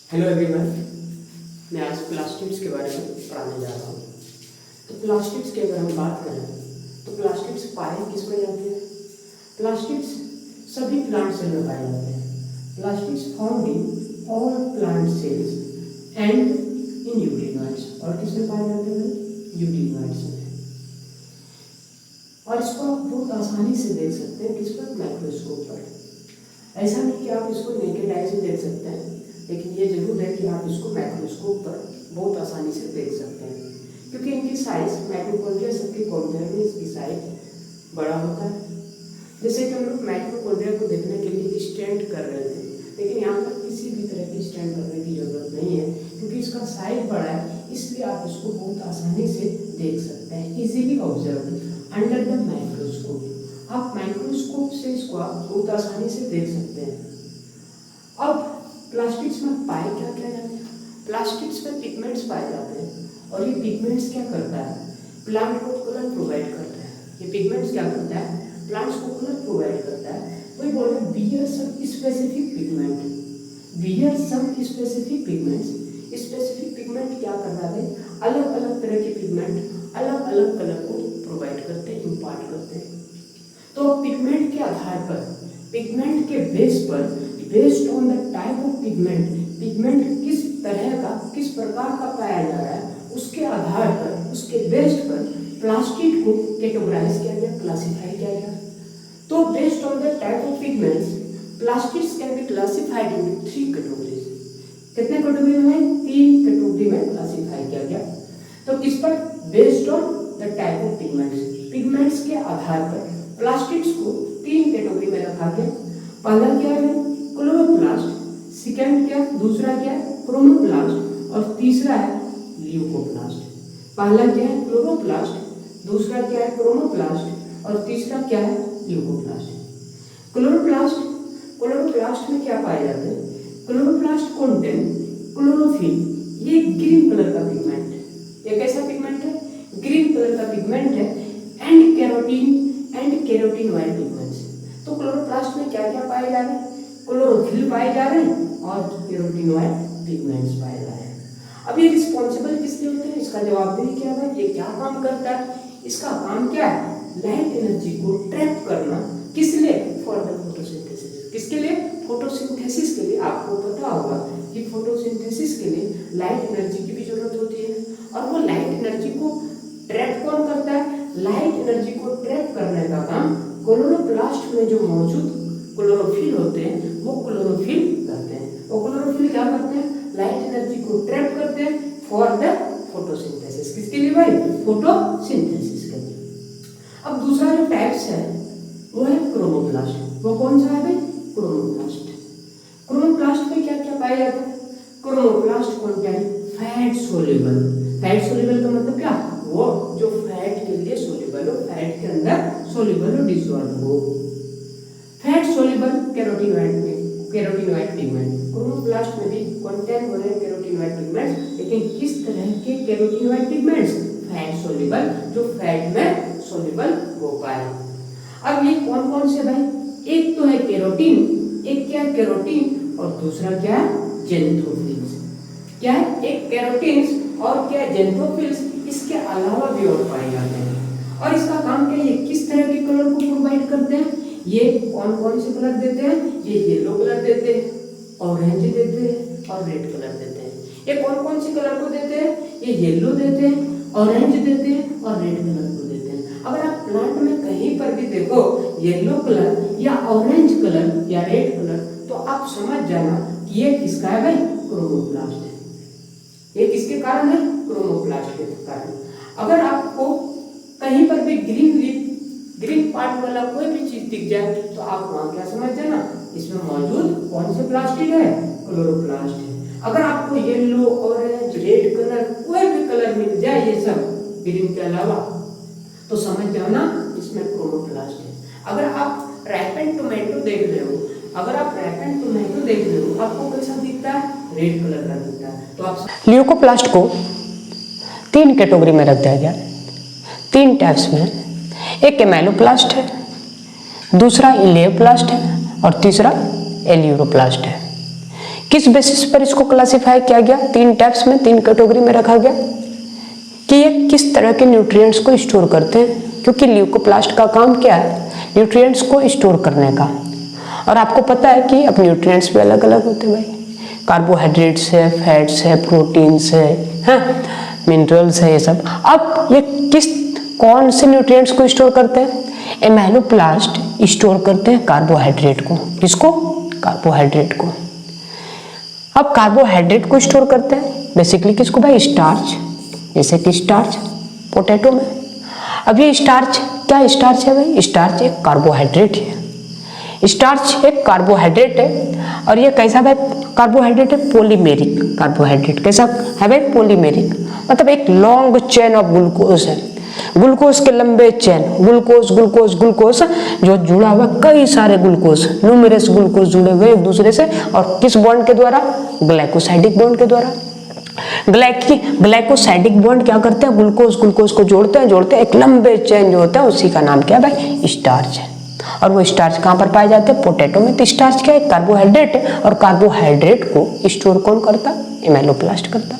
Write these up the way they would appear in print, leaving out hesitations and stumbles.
Hello everyone, मैं आज plastics के बारे में पढ़ाने जा रहा हूँ। तो प्लास्टिक्स की अगर हम बात करें तो प्लास्टिक्स पाए किस में जाते हैं? प्लास्टिक्स सभी प्लांट सेल में पाए जाते हैं। Plastics found in all plant cells and in eukaryotes. और किस में पाए जाते हैं? यूकेरियोट्स में। और इसको आप बहुत आसानी से देख सकते हैं किस पर? माइक्रोस्कोप पर। ऐसा नहीं कि आप इसको नेकेड आई से देख सकते हैं, लेकिन ये जरूर है कि आप इसको माइक्रोस्कोप पर बहुत आसानी से देख सकते हैं, क्योंकि इनकी साइज माइटोकॉन्ड्रिया सबके कंपेयर में इसकी साइज बड़ा होता है। जैसे कि हम लोग माइटोकॉन्ड्रिया को देखने के लिए स्टैंड कर रहे थे, लेकिन यहाँ पर किसी भी तरह की स्टैंड करने की जरूरत नहीं है, क्योंकि इसका साइज बड़ा है, इसलिए आप इसको बहुत आसानी से देख सकते हैं। Easily observe under the microscope. आप माइक्रोस्कोप से इसको आप बहुत आसानी से देख सकते हैं। अब प्लास्टिक्स में पाए क्या क्या जाते हैं? प्लास्टिक्स में पिगमेंट्स पाए जाते हैं, और ये पिगमेंट्स क्या करता है? प्लांट को कलर प्रोवाइड करता है। ये पिगमेंट्स क्या करता है? प्लांट्स को कलर प्रोवाइड करता है। वही बोल रहे bear some specific pigment, bear some specific pigments. Specific pigment क्या करता है? अलग अलग तरह के पिगमेंट अलग अलग कलर को प्रोवाइड करते हैं, इम्पार्ट करते हैं। तो पिगमेंट के आधार पर, पिगमेंट के बेस पर, based on the type of pigment, pigment किस तरह का, किस प्रकार का पाया जा रहा है, उसके आधार पर, उसके बेस्ड पर प्लास्टिक को कैटेगराइज किया गया, क्लासिफाई किया गया। तो based on the type of pigments, plastics can be classified into 3 categories. कितने कैटेगरी में? 3 कैटेगरी में क्लासिफाई किया गया। तो किस पर? Based on the type of pigments, pigments के आधार पर प्लास्टिक्स को 3 कैटेगरी में रखा गया। पहला क्या है? क्लोरोप्लास्ट। सेकंड क्या? दूसरा क्या है? क्रोमोप्लास्ट। और तीसरा है ल्यूकोप्लास्ट। पहला क्या है? क्लोरोप्लास्ट। दूसरा क्या है? क्रोमोप्लास्ट। और तीसरा क्या है? ल्यूकोप्लास्ट। क्लोरोप्लास्ट, क्लोरोप्लास्ट में क्या पाए जाते हैं? Chloroplast contain chlorophyll. ये ग्रीन कलर का पिगमेंट है। ये कैसा पिगमेंट है? ग्रीन कलर का पिगमेंट है। And carotenoid pigments. तो क्लोरोप्लास्ट में क्या क्या पाए जा रहे हैं? क्लोरोफिल पाए जा रहे हैं और कैरोटीनॉइड पिगमेंट्स पाए जा रहे हैं। अब ये रिस्पॉन्सिबल किसके होते हैं? इसका जवाब भी क्या है? ये क्या काम करता है? इसका काम क्या है? लाइट एनर्जी को ट्रैप करना। किस लिए? For the photosynthesis. किसके लिए? फोटोसिंथेसिस के लिए। आपको पता होगा कि फोटोसिंथेसिस के लिए लाइट एनर्जी की भी जरूरत होती है, और वो लाइट एनर्जी को ट्रैप कौन करता है? लाइट एनर्जी को ट्रैप करने का काम क्लोरोप्लास्ट में जो मौजूद क्लोरोफिल होते हैं वो क्लोरोफिल करते हैं। वो क्लोरोफिल क्या करते हैं? लाइट एनर्जी को ट्रैप करते हैं फॉर द फोटोसिंथेसिस। किसके लिए भाई? फोटोसिंथेसिस के लिए। अब दूसरा जो टाइप्स है वो है क्रोमोप्लास्ट। वो कौन सा है भाई? क्रोमोप्लास्ट। क्रोमोप्लास्ट में क्या क्या पाया जाता है? Chromoplast contain fat soluble. Fat soluble का मतलब क्या? वो जो फैट के लिए सोल्यूबल हो, फैट के अंदर सोल्यूबल हो, डिसॉल्व हो। Fat soluble carotenoid pigment. Chromoplast में भी कंटेन हो रहे हैं कैरोटीनॉइड पिगमेंट्स, लेकिन किस तरह के कैरोटीनॉइड पिगमेंट्स? फैट सोल्यूबल, जो फैट में सोल्यूबल हो पाए। अब ये कौन कौन से भाई? एक तो है केरोटीन, एक क्या है? केरोटीन, और दूसरा क्या है? जेंथोफिल्स। क्या है? एक केरोटीन्स और क्या? जेंथोफिल्स। इसके अलावा भी और पाए जाते हैं। और इसका काम क्या है? ये किस तरह के कलर को प्रोवाइड करते हैं? ये कौन कौन से कलर देते हैं? ये येलो कलर देते हैं, ऑरेंज देते हैं और रेड कलर देते हैं। ये कौन कौन से कलर को देते हैं? ये येलो देते हैं, ऑरेंज देते हैं और रेड कलर को देते हैं। अगर आप प्लांट में कहीं पर भी देखो येलो कलर या ऑरेंज कलर या रेड कलर, तो आप समझ जाना कि ये किसका है भाई? क्रोमोप्लास्ट है। ये किसके कारण है? क्रोमोप्लास्ट के कारण। अगर आपको कहीं पर भी ग्रीन पार्ट वाला कोई भी चीज दिख जाए, तो आप वहां क्या समझ जाना? इसमें मौजूद कौन से प्लास्टिक है? क्लोरोप्लास्ट है। अगर आपको येलो, ऑरेंज, रेड कलर कोई भी कलर मिल जाए, ये सब ग्रीन के अलावा, तो समझ जाना इसमें क्रोमोप्लास्ट है। अगर आप रैपेंड टोमेटो देख रहे हो, आपको कैसा दिखता है? रेड कलर का दिखता है। तो आप ल्यूकोप्लास्ट को 3 कैटेगरी में रख दिया गया, 3 टाइप्स में। एक एमेलोप्लास्ट है, दूसरा इलेयोप्लास्ट है और तीसरा एलियूरोप्लास्ट है। किस बेसिस पर इसको क्लासिफाई किया गया? 3 टाइप्स में, 3 कैटेगरी में रखा गया कि ये किस तरह के न्यूट्रिएंट्स को स्टोर करते हैं, क्योंकि ल्यूकोप्लास्ट का काम क्या है? न्यूट्रिएंट्स को स्टोर करने का। और आपको पता है कि अब न्यूट्रिएंट्स भी अलग अलग होते हैं भाई, कार्बोहाइड्रेट्स है, फैट्स है, प्रोटीन्स है, मिनरल्स है, ये सब। अब ये कौन से न्यूट्रिएंट्स को स्टोर करते हैं? एमेलोप्लास्ट स्टोर करते हैं कार्बोहाइड्रेट को। किसको? कार्बोहाइड्रेट को। अब कार्बोहाइड्रेट को स्टोर करते हैं बेसिकली किसको भाई? स्टार्च, जैसे कि स्टार्च पोटैटो में। अब ये स्टार्च क्या स्टार्च है भाई? स्टार्च एक कार्बोहाइड्रेट है। स्टार्च एक कार्बोहाइड्रेट है और ये कैसा भाई कार्बोहाइड्रेट है? Polymeric carbohydrate. कैसा है भाई? पॉलीमेरिक, मतलब एक लॉन्ग चेन ऑफ ग्लूकोज है, ग्लूकोज के लंबे चेन, ग्लूकोज ग्लूकोज ग्लूकोज जो जुड़ा हुआ, कई सारे ग्लूकोज, न्यूमेरस ग्लूकोज जुड़े हुए एक दूसरे से, और किस बॉन्ड के द्वारा? ग्लाइकोसाइडिक बॉन्ड के द्वारा। ग्लाइकोसाइडिक बॉन्ड क्या करते हैं? ग्लूकोज ग्लूकोज को जोड़ते हैं, एक लंबे चेन जो होता है उसी का नाम क्या है भाई? स्टार्च है। और वो स्टार्च कहाँ पर पाए जाते हैं? पोटैटो में। तो स्टार्च क्या है? कार्बोहाइड्रेट है, और कार्बोहाइड्रेट को स्टोर कौन करता? एमेलोप्लास्ट करता।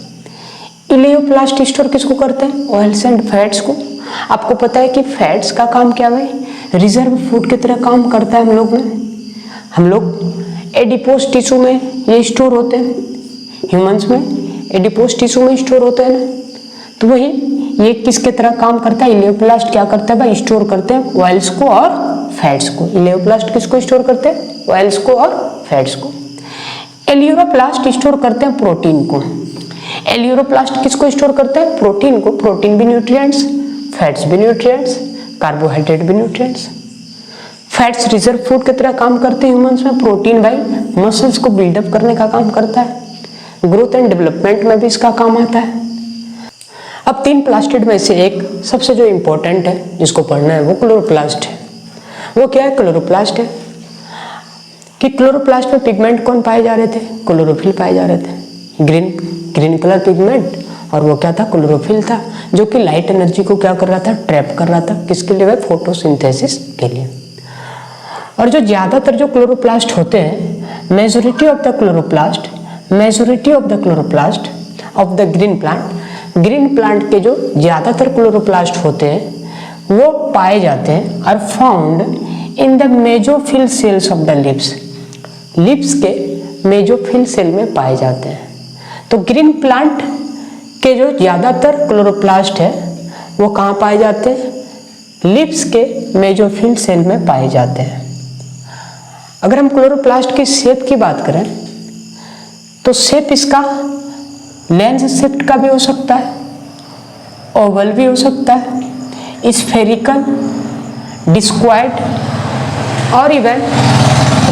इलियोप्लास्ट स्टोर किसको करते हैं? ऑयल्स एंड फैट्स को। आपको पता है कि फैट्स का काम क्या है? रिजर्व फूड की तरह काम करता है हम लोग एडिपोज टिश्यू में ये स्टोर होते हैं, ह्यूमंस में एडिपोज टिश्यू में स्टोर होते हैं ना, तो वही ये किसके तरह काम करता है? इलियोप्लास्ट क्या करता है भाई? स्टोर करते हैं ऑयल्स को और फैट्स को। इलियोप्लास्ट किसको स्टोर करते हैं? ऑयल्स को और फैट्स को। एलियोप्लास्ट स्टोर करते हैं प्रोटीन को। एलियोप्लास्ट किसको स्टोर करते हैं? प्रोटीन को। प्रोटीन भी न्यूट्रिएंट्स, फैट्स भी न्यूट्रिएंट्स, कार्बोहाइड्रेट भी न्यूट्रिएंट्स। फैट्स रिजर्व फूड की तरह काम करते हैं ह्यूमंस में। प्रोटीन भाई मसल्स को बिल्डअप करने का काम करता है, ग्रोथ एंड डेवलपमेंट में भी इसका काम आता है। अब 3 प्लास्टिड में से एक सबसे जो इंपॉर्टेंट है जिसको पढ़ना है वो क्लोरोप्लास्ट है। वो क्या है? क्लोरोप्लास्ट है। कि क्लोरोप्लास्ट में पिगमेंट कौन पाए जा रहे थे? क्लोरोफिल पाए जा रहे थे, ग्रीन कलर पिगमेंट। और वो क्या था? क्लोरोफिल था, जो कि लाइट एनर्जी को क्या कर रहा था? ट्रैप कर रहा था। किसके लिए? फोटोसिंथेसिस के लिए। और जो ज्यादातर जो क्लोरोप्लास्ट होते हैं, majority of the chloroplast of the green plant के जो ज्यादातर क्लोरोप्लास्ट होते हैं वो पाए जाते हैं, are found in the mesophyll cells of the lips के मेजोफिल सेल में पाए जाते हैं। तो ग्रीन प्लांट के जो ज्यादातर क्लोरोप्लास्ट है वो कहाँ पाए जाते हैं? लिप्स के मेजोफिल सेल में पाए जाते हैं। अगर हम क्लोरोप्लास्ट की शेप की बात करें तो शेप इसका लेंस शेप्ड का भी हो सकता है, ओवल भी हो सकता है, स्फेरिकल, डिस्क्वाइड और इवन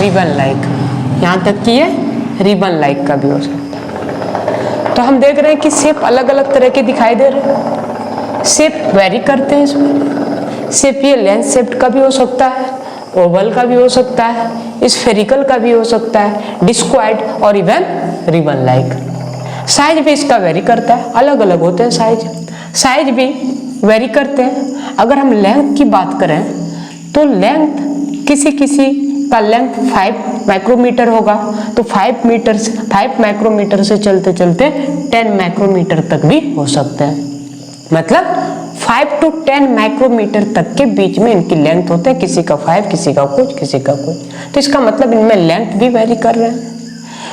रिबन लाइक, यहाँ तक कि ये रिबन लाइक का भी हो सकता है। तो हम देख रहे हैं कि शेप अलग अलग तरह के दिखाई दे रहे हैं, शेप वेरी करते हैं इसमें। शेप ये लेंस शेप्ड का भी हो सकता है, ओवल का भी हो सकता है, स्फेरिकल का भी हो सकता है, डिस्क्वाइड और इवन रिबन लाइक। साइज भी इसका वेरी करता है, अलग अलग होते हैं साइज भी वेरी करते हैं। अगर हम लेंथ की बात करें तो लेंथ किसी का लेंथ 5 माइक्रोमीटर होगा, तो 5 माइक्रोमीटर से चलते चलते 10 माइक्रोमीटर तक भी हो सकते हैं। मतलब 5 to 10 माइक्रोमीटर तक के बीच में इनकी लेंथ होते हैं, किसी का 5, किसी का कुछ, किसी का कुछ। तो इसका मतलब इनमें लेंथ भी वेरी कर रहे हैं।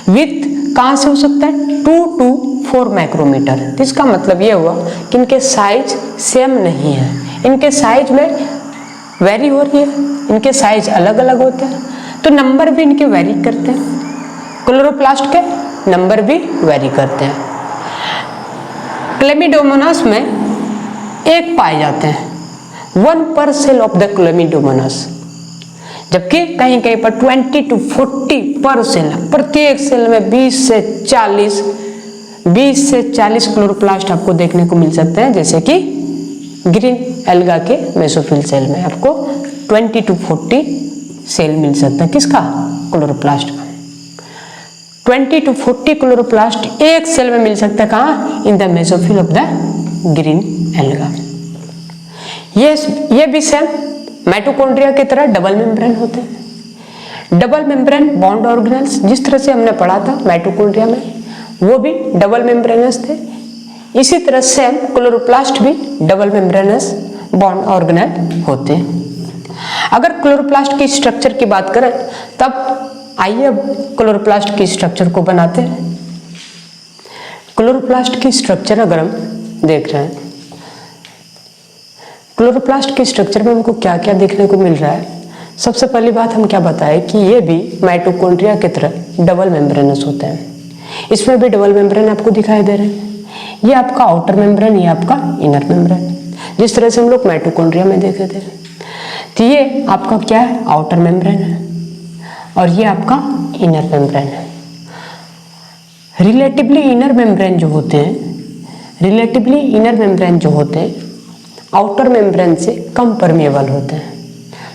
विथ कहाँ से हो सकता है? 2 to 4 माइक्रोमीटर। तो इसका मतलब ये हुआ कि इनके साइज सेम नहीं है, इनके साइज में वेरी हो रही है, इनके साइज अलग अलग होते हैं। तो नंबर भी इनके वेरी करते हैं, क्लोरोप्लास्ट के नंबर भी वेरी करते हैं। क्लेमिडोमोनास में एक पाए जाते हैं, 1 per cell ऑफ द क्लेमिडोमोनास, जबकि कहीं कहीं पर 20 to 40 पर सेल, प्रत्येक सेल में 20 से 40 क्लोरोप्लास्ट आपको देखने को मिल सकते हैं। जैसे कि ग्रीन एल्गा के मेसोफिल सेल में आपको 20 to 40 सेल मिल सकता है। किसका? क्लोरोप्लास्ट का। 20 to 40 क्लोरोप्लास्ट एक सेल में मिल सकता है। कहाँ? In the mesophyll of the green alga. ये भी सेल माइटोकॉन्ड्रिया की तरह डबल मेम्ब्रेन होते हैं। डबल मेम्ब्रेन बॉन्ड ऑर्गेनेल्स, जिस तरह से हमने पढ़ा था माइटोकॉन्ड्रिया में, वो भी डबल मेम्ब्रेनस थे। इसी तरह सेम क्लोरोप्लास्ट भी डबल मेम्ब्रेनस बॉन्ड ऑर्गेनेल होते हैं। अगर क्लोरोप्लास्ट की स्ट्रक्चर की बात करें तब आइए अब क्लोरोप्लास्ट की स्ट्रक्चर को बनाते हैं। क्लोरोप्लास्ट की स्ट्रक्चर अगर हम देख रहे हैं, क्लोरोप्लास्ट के स्ट्रक्चर में हमको क्या क्या देखने को मिल रहा है। सबसे पहली बात हम क्या बताएं कि ये भी माइटोकॉन्ड्रिया की तरह डबल मेम्ब्रेनस होते हैं। इसमें भी डबल मेम्ब्रेन आपको दिखाई दे रहे हैं। ये आपका आउटर मेम्ब्रेन, ये आपका इनर मेम्ब्रेन, जिस तरह से हम लोग माइटोकॉन्ड्रिया में देखे थे। तो ये आपका क्या है, आउटर मेम्ब्रेन है, और ये आपका इनर मेम्ब्रेन है। रिलेटिवली इनर मेम्ब्रेन जो होते हैं, रिलेटिवली इनर मेम्ब्रेन जो होते हैं आउटर मेम्ब्रेन से कम परमेबल होते हैं।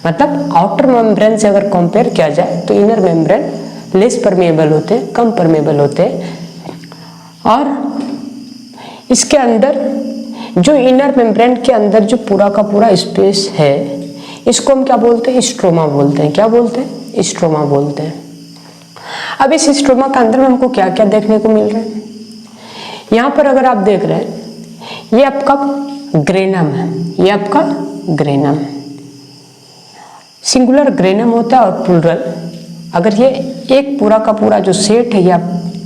मतलब आउटर मेम्ब्रेन से अगर कंपेयर किया जाए तो इनर मेम्ब्रेन लेस परमेबल होते हैं, कम परमेबल होते हैं। और इसके अंदर जो इनर मेम्ब्रेन के अंदर जो पूरा का पूरा स्पेस है, इसको हम क्या बोलते हैं, स्ट्रोमा बोलते हैं। क्या बोलते हैं, स्ट्रोमा बोलते हैं। अब इस स्ट्रोमा के अंदर में हमको क्या क्या देखने को मिल रहा है। यहाँ पर अगर आप देख रहे हैं, ये आपका ग्रेनम है, ये आपका ग्रेनम, सिंगुलर ग्रेनम होता है और प्लूरल। अगर ये एक पूरा का पूरा जो सेट है, या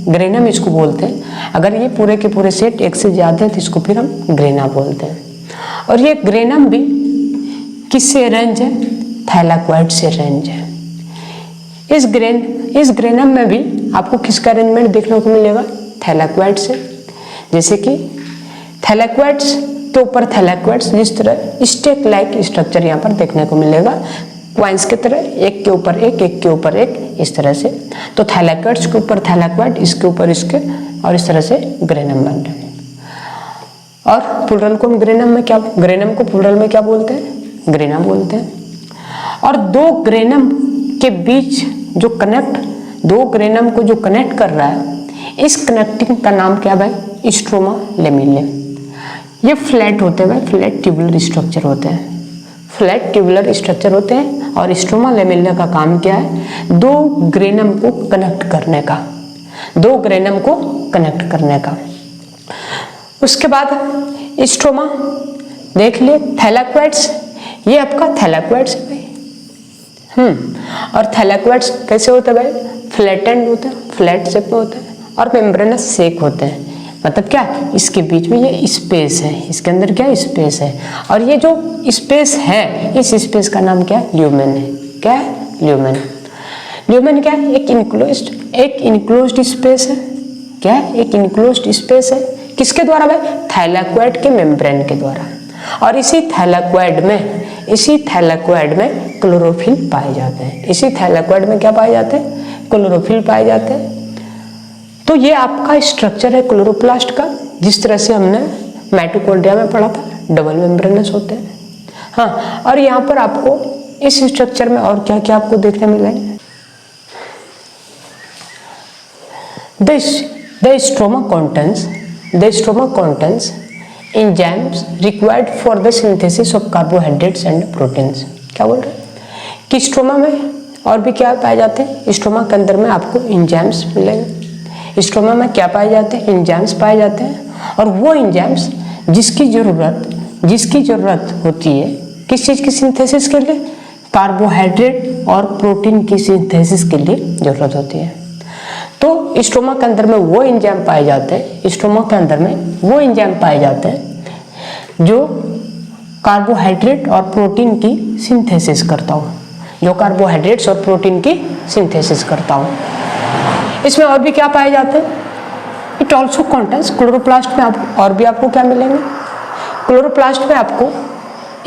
ग्रेनम इसको बोलते हैं। अगर ये पूरे के पूरे सेट एक से ज्यादा है तो इसको फिर हम ग्रेना बोलते हैं। और ये ग्रेनम भी किससे अरेंज है, थैलाक्वाइड से अरेंज है। इस ग्रेनम में भी आपको किसका अरेंजमेंट देखने को मिलेगा, थैलाक्वाइड से। जैसे कि थैलाक्वाइड्स के ऊपर थैलाक्वाइड्स, जिस तरह स्टेक लाइक स्ट्रक्चर यहाँ पर देखने को मिलेगा, क्वाइंस की तरह एक के ऊपर एक, एक के ऊपर एक, इस तरह से। तो थैलाक्वाइड्स के ऊपर थैलाक्वाइड, इसके ऊपर इसके, और इस तरह से ग्रेनम बन रहे हैं। और प्लूरल को हम ग्रेनम को प्लूरल में क्या बोलते हैं, ग्रेना बोलते हैं। और दो ग्रेनम के बीच जो दो ग्रेनम को जो कनेक्ट कर रहा है, इस कनेक्टिंग का नाम क्या भाई, स्ट्रोमा लेमिलिया। ये फ्लैट होते हैं भाई, फ्लैट ट्यूबुलर स्ट्रक्चर होते हैं, फ्लैट ट्यूबुलर स्ट्रक्चर होते हैं। और स्ट्रोमा लेमिलिया का काम क्या है, दो ग्रेनम को कनेक्ट करने का, दो ग्रेनम को कनेक्ट करने का। उसके बाद स्ट्रोमा देख लिए, थैलाक्वाइड्स, ये आपका थैलाक्वाइड्स है भाई। और थैलाक्वाइड्स कैसे होते हैं भाई, फ्लैट एंड होते हैं, फ्लैट शेप में होते हैं, और मेम्ब्रेनस सेक होते हैं। मतलब क्या, इसके बीच में ये स्पेस है, इसके अंदर क्या स्पेस है। और ये जो स्पेस है, इस स्पेस का नाम क्या है, ल्यूमेन है। क्या है, ल्यूमेन। ल्यूमेन क्या है, एक इनक्लोज्ड स्पेस है। क्या है, एक इनक्लोज्ड स्पेस है। किसके द्वारा भाई, थैलाक्वाइड के मेम्ब्रेन के द्वारा। और इसी थैलाक्वाइड में क्लोरोफिल पाए जाते हैं। इसी थैलाक्वाइड में क्या पाए जाते हैं, क्लोरोफिल पाए जाते हैं। तो ये आपका स्ट्रक्चर है क्लोरोप्लास्ट का, जिस तरह से हमने माइटोकॉन्ड्रिया में पढ़ा था, डबल मेम्ब्रेनस होते हैं। हाँ, और यहाँ पर आपको इस स्ट्रक्चर में और क्या क्या आपको देखने मिलेंगे, the stroma contains enzymes required for the synthesis of carbohydrates and proteins। क्या बोल रहे हैं कि स्ट्रोमा में और भी क्या पाए जाते हैं, स्ट्रोमा के अंदर में आपको एंजाइम्स मिलेंगे। स्ट्रोमा में क्या पाए जाते हैं, एंजाइम्स पाए जाते हैं। और वो एंजाइम्स जिसकी जरूरत होती है किस चीज़ की सिंथेसिस के लिए, कार्बोहाइड्रेट और प्रोटीन की सिंथेसिस के लिए जरूरत होती है। तो स्ट्रोमा के अंदर में वो एंजाइम पाए जाते हैं, स्ट्रोमा के अंदर में वो एंजाइम पाए जाते हैं जो कार्बोहाइड्रेट और प्रोटीन की सिंथेसिस करता हो, जो कार्बोहाइड्रेट्स और प्रोटीन की सिंथेसिस करता हो। इसमें और भी क्या पाए जाते हैं, इट ऑल्सो कंटेन्स, क्लोरोप्लास्ट में आपको और भी आपको क्या मिलेंगे, क्लोरोप्लास्ट में आपको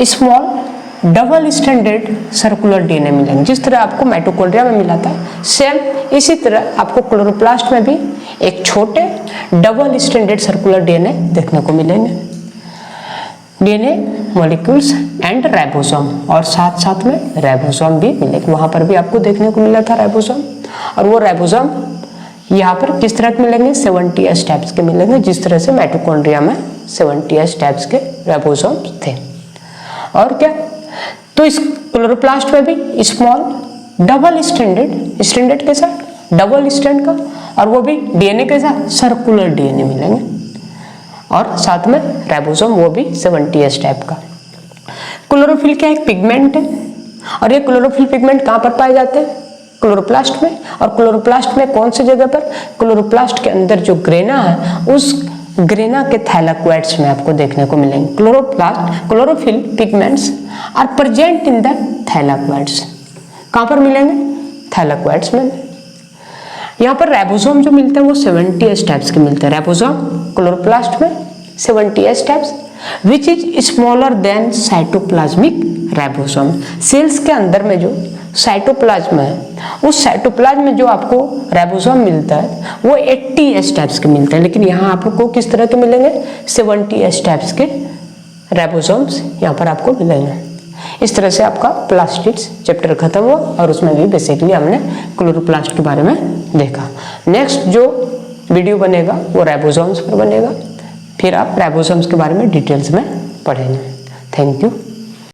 small double standard circular DNA मिलेंगे। जिस तरह आपको माइटोकॉन्ड्रिया में मिला था, सेम इसी तरह आपको क्लोरोप्लास्ट में भी एक छोटे डबल स्टैंडर्ड सर्कुलर डीएनए देखने को मिलेंगे। डीएनए मॉलिक्यूल्स एंड राइबोसोम, और साथ साथ में राइबोसोम भी मिलेंगे। वहां पर भी आपको देखने को मिला था राइबोसोम। और वो राइबोसोम यहाँ पर किस तरह के मिलेंगे, 70S टाइप्स के मिलेंगे, जिस तरह से माइटोकॉन्ड्रिया में 70S टाइप्स के राइबोसोम थे। और क्या, तो इस क्लोरोप्लास्ट में भी स्मॉल डबल स्ट्रैंडेड, स्ट्रैंडेड के साथ डबल स्ट्रैंड का, और वो भी डीएनए के साथ सर्कुलर डीएनए मिलेंगे, और साथ में राइबोसोम वो भी 70S टाइप का। क्लोरोफिल क्या एक पिगमेंट है, और ये क्लोरोफिल पिगमेंट कहाँ पर पाए जाते हैं? क्लोरोप्लास्ट में। और क्लोरोप्लास्ट में कौन सी जगह पर? क्लोरोप्लास्ट के अंदर जो ग्रेना है उस ग्रेना के थैलाकोइड्स में आपको देखने को मिलेंगे। Chlorophyll pigments are present in the thylakoids. कहाँ पर मिलेंगे? थैलाकोइड्स में। यहाँ पर राइबोसोम जो मिलते हैं वो 70S टाइप्स के मिलते हैं। राइबोसोम क्लोरोप्लास्ट में 70S types which is smaller than cytoplasmic ribosome. Cells के अंदर में जो साइटोप्लाज्म है उस साइटोप्लाज्म में जो आपको राइबोसोम मिलता है वो 80S टाइप्स के मिलते हैं, लेकिन यहाँ आपको किस तरह के मिलेंगे? 70S टाइप्स के राइबोसोम्स यहाँ पर आपको मिलेंगे। इस तरह से आपका प्लास्टिड्स चैप्टर खत्म हुआ, और उसमें भी बेसिकली हमने क्लोरोप्लास्ट के बारे में देखा। नेक्स्ट जो वीडियो बनेगा वो राइबोसोम्स पर बनेगा, फिर आप राइबोसोम्स के बारे में डिटेल्स में पढ़ेंगे। Thank you.